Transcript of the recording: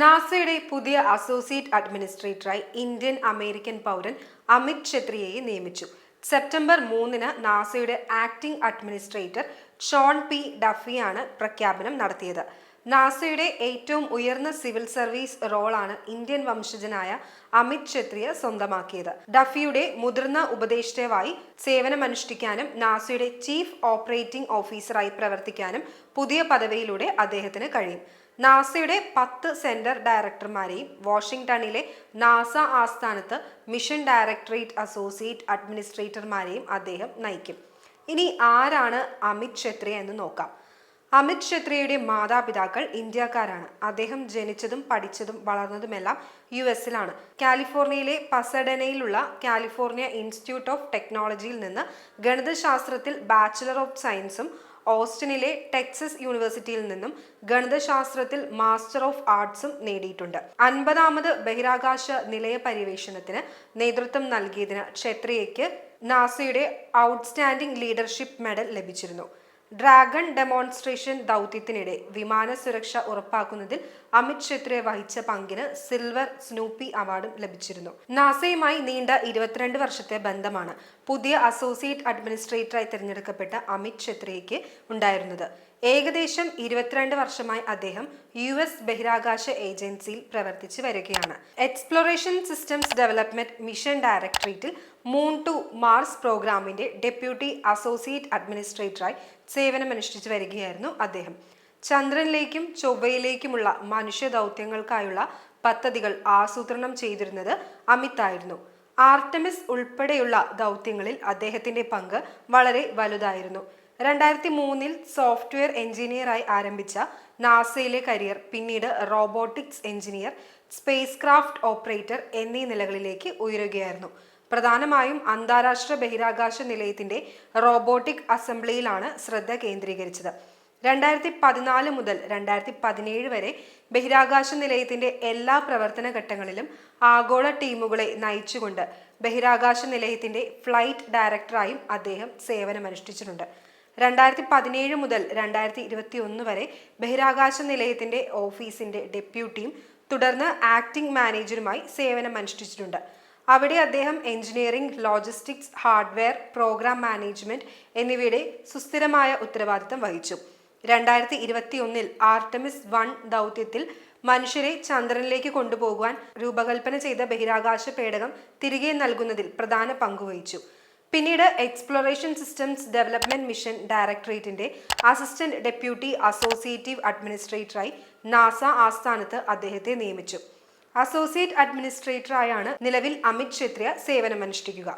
നാസയുടെ പുതിയ associate അഡ്മിനിസ്ട്രേറ്ററായി Indian American പൗരൻ അമിത് ഛത്രിയെ നിയമിച്ചു. സെപ്റ്റംബർ 3-ന് നാസയുടെ ആക്ടിംഗ് അഡ്മിനിസ്ട്രേറ്റർ ഷോൺ പി ഡഫിയാണ് പ്രഖ്യാപനം നടത്തിയത്. നാസയുടെ ഏറ്റവും ഉയർന്ന സിവിൽ സർവീസ് റോളാണ് ഇന്ത്യൻ വംശജനായ അമിത് ഛത്രിയെ സ്വന്തമാക്കിയത്. ഡഫിയുടെ മുതിർന്ന ഉപദേഷ്ടാവായി സേവനമനുഷ്ഠിക്കാനും നാസയുടെ ചീഫ് ഓപ്പറേറ്റിംഗ് ഓഫീസറായി പ്രവർത്തിക്കാനും പുതിയ പദവിയിലൂടെ അദ്ദേഹത്തിന് കഴിയും. നാസയുടെ 10 സെന്റർ ഡയറക്ടർമാരെയും വാഷിംഗ്ടണിലെ നാസ ആസ്ഥാനത്ത് മിഷൻ ഡയറക്ടറേറ്റ് അസോസിയേറ്റ് അഡ്മിനിസ്ട്രേറ്റർമാരെയും അദ്ദേഹം നയിക്കും. ഇനി ആരാണ് അമിത് ഛത്രി എന്ന് നോക്കാം. അമിത് ഛത്രിയുടെ മാതാപിതാക്കൾ ഇന്ത്യക്കാരാണ്. അദ്ദേഹം ജനിച്ചതും പഠിച്ചതും വളർന്നതുമെല്ലാം US-ലാണ്. കാലിഫോർണിയയിലെ പസഡനയിലുള്ള കാലിഫോർണിയ ഇൻസ്റ്റിറ്റ്യൂട്ട് ഓഫ് ടെക്നോളജിയിൽ നിന്ന് ഗണിതശാസ്ത്രത്തിൽ ബാച്ചിലർ ഓഫ് സയൻസും ഓസ്റ്റിനിലെ ടെക്സസ് യൂണിവേഴ്സിറ്റിയിൽ നിന്നും ഗണിതശാസ്ത്രത്തിൽ മാസ്റ്റർ ഓഫ് ആർട്സും നേടിയിട്ടുണ്ട്. 50ാമത് ബഹിരാകാശ നിലയ പര്യവേഷണത്തിന് നേതൃത്വം നൽകിയതിന് ഛത്രിയയ്ക്ക് നാസയുടെ ഔട്ട്സ്റ്റാൻഡിംഗ് ലീഡർഷിപ്പ് മെഡൽ ലഭിച്ചിരുന്നു. ഡ്രാഗൺ ഡെമോൺസ്ട്രേഷൻ ദൗത്യത്തിനിടെ വിമാന സുരക്ഷ ഉറപ്പാക്കുന്നതിൽ അമിത് ഛത്രി വഹിച്ച പങ്കിന് സിൽവർ സ്നൂപ്പി അവാർഡും ലഭിച്ചിരുന്നു. നാസയുമായി നീണ്ട 22 വർഷത്തെ ബന്ധമാണ് പുതിയ അസോസിയേറ്റ് അഡ്മിനിസ്ട്രേറ്ററായി തിരഞ്ഞെടുക്കപ്പെട്ട അമിത് ഛത്രിക്ക് ഉണ്ടായിരുന്നത്. ഏകദേശം 22 വർഷമായി അദ്ദേഹം US ബഹിരാകാശ ഏജൻസിയിൽ പ്രവർത്തിച്ചു വരികയാണ്. എക്സ്പ്ലോറേഷൻ സിസ്റ്റംസ് ഡെവലപ്മെന്റ് മിഷൻ ഡയറക്ടറേറ്റിൽ മൂൺ ടു മാർസ് പ്രോഗ്രാമിന്റെ ഡെപ്യൂട്ടി അസോസിയേറ്റ് അഡ്മിനിസ്ട്രേറ്ററായി സേവനമനുഷ്ഠിച്ചു വരികയായിരുന്നു അദ്ദേഹം. ചന്ദ്രനിലേക്കും ചൊവ്വയിലേക്കുമുള്ള മനുഷ്യ ദൗത്യങ്ങൾക്കായുള്ള പദ്ധതികൾ ആസൂത്രണം ചെയ്തിരുന്നത് അമിത് ആയിരുന്നു. ആർടെമിസ് ഉൾപ്പെടെയുള്ള ദൗത്യങ്ങളിൽ അദ്ദേഹത്തിന്റെ പങ്ക് വളരെ വലുതായിരുന്നു. 2003-ൽ സോഫ്റ്റ്വെയർ എഞ്ചിനീയറായി ആരംഭിച്ച നാസയിലെ കരിയർ പിന്നീട് robotics engineer, space craft operator എന്നീ നിലകളിലേക്ക് ഉയരുകയായിരുന്നു. പ്രധാനമായും അന്താരാഷ്ട്ര ബഹിരാകാശ നിലയത്തിന്റെ റോബോട്ടിക് അസംബ്ലിയിലാണ് ശ്രദ്ധ കേന്ദ്രീകരിച്ചത്. 2014 മുതൽ 2017 വരെ ബഹിരാകാശ നിലയത്തിന്റെ എല്ലാ പ്രവർത്തന ഘട്ടങ്ങളിലും ആഗോള ടീമുകളെ നയിച്ചുകൊണ്ട് ബഹിരാകാശ നിലയത്തിന്റെ ഫ്ലൈറ്റ് ഡയറക്ടറായും അദ്ദേഹം സേവനമനുഷ്ഠിച്ചിട്ടുണ്ട്. 2017 മുതൽ 2021 വരെ ബഹിരാകാശ നിലയത്തിന്റെ ഓഫീസിന്റെ ഡെപ്യൂട്ടിയും തുടർന്ന് ആക്ടിംഗ് മാനേജറുമായി സേവനമനുഷ്ഠിച്ചിട്ടുണ്ട്. അവിടെ അദ്ദേഹം engineering, logistics, hardware, programme management എന്നിവയുടെ സുസ്ഥിരമായ ഉത്തരവാദിത്തം വഹിച്ചു. 2021-ൽ ആർടെമിസ് 1 ദൗത്യത്തിൽ മനുഷ്യരെ ചന്ദ്രനിലേക്ക് കൊണ്ടുപോകുവാൻ രൂപകൽപ്പന ചെയ്ത ബഹിരാകാശ പേടകം തിരികെ നൽകുന്നതിൽ പ്രധാന പങ്കുവഹിച്ചു. പിന്നീട് എക്സ്പ്ലോറേഷൻ സിസ്റ്റംസ് ഡെവലപ്മെന്റ് മിഷൻ ഡയറക്ടറേറ്റിന്റെ അസിസ്റ്റന്റ് ഡെപ്യൂട്ടി അസോസിയേറ്റീവ് അഡ്മിനിസ്ട്രേറ്ററായി നാസ ആസ്ഥാനത്ത് അദ്ദേഹത്തെ നിയമിച്ചു. അസോസിയേറ്റ് അഡ്മിനിസ്ട്രേറ്ററായാണ് നിലവിൽ അമിത് ഛത്രി സേവനമനുഷ്ഠിക്കുക.